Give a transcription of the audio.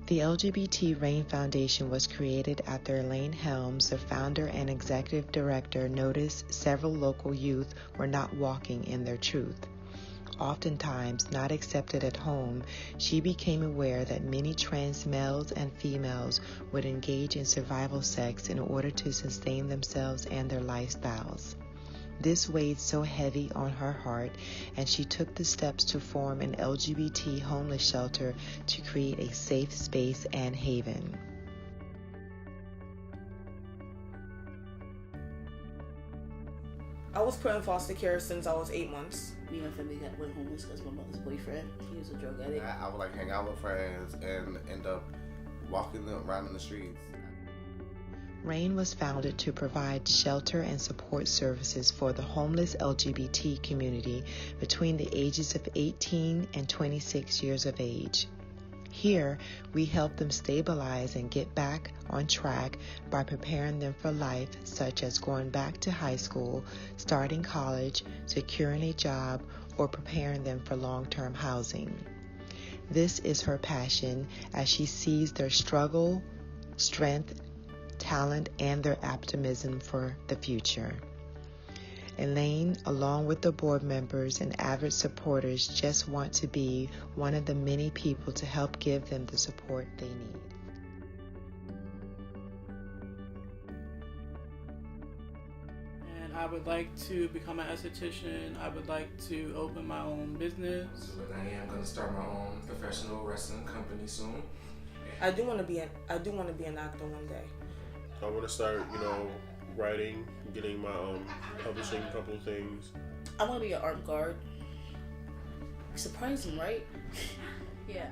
The LGBT R.A.I.N Foundation was created after Elaine Helms, the founder and executive director, noticed several local youth were not walking in their truth. Oftentimes not accepted at home, she became aware that many trans males and females would engage in survival sex in order to sustain themselves and their lifestyles. This weighed so heavy on her heart, and she took the steps to form an LGBT homeless shelter to create a safe space and haven. I was put in foster care since I was 8 months. Me and my family went homeless because my mother's boyfriend, he was a drug addict. I would hang out with friends and end up walking around in the streets. R.A.I.N was founded to provide shelter and support services for the homeless LGBT community between the ages of 18 and 26 years of age. Here, we help them stabilize and get back on track by preparing them for life, such as going back to high school, starting college, securing a job, or preparing them for long-term housing. This is her passion, as she sees their struggle, strength, talent, and their optimism for the future. Elaine, along with the board members and avid supporters, just want to be one of the many people to help give them the support they need. And I would like to become an esthetician. I would like to open my own business. I am going to start my own professional wrestling company soon. I do want to be an actor one day. I want to start, writing, getting my publishing a couple of things. I want to be an art guard. Surprising, right? Yeah.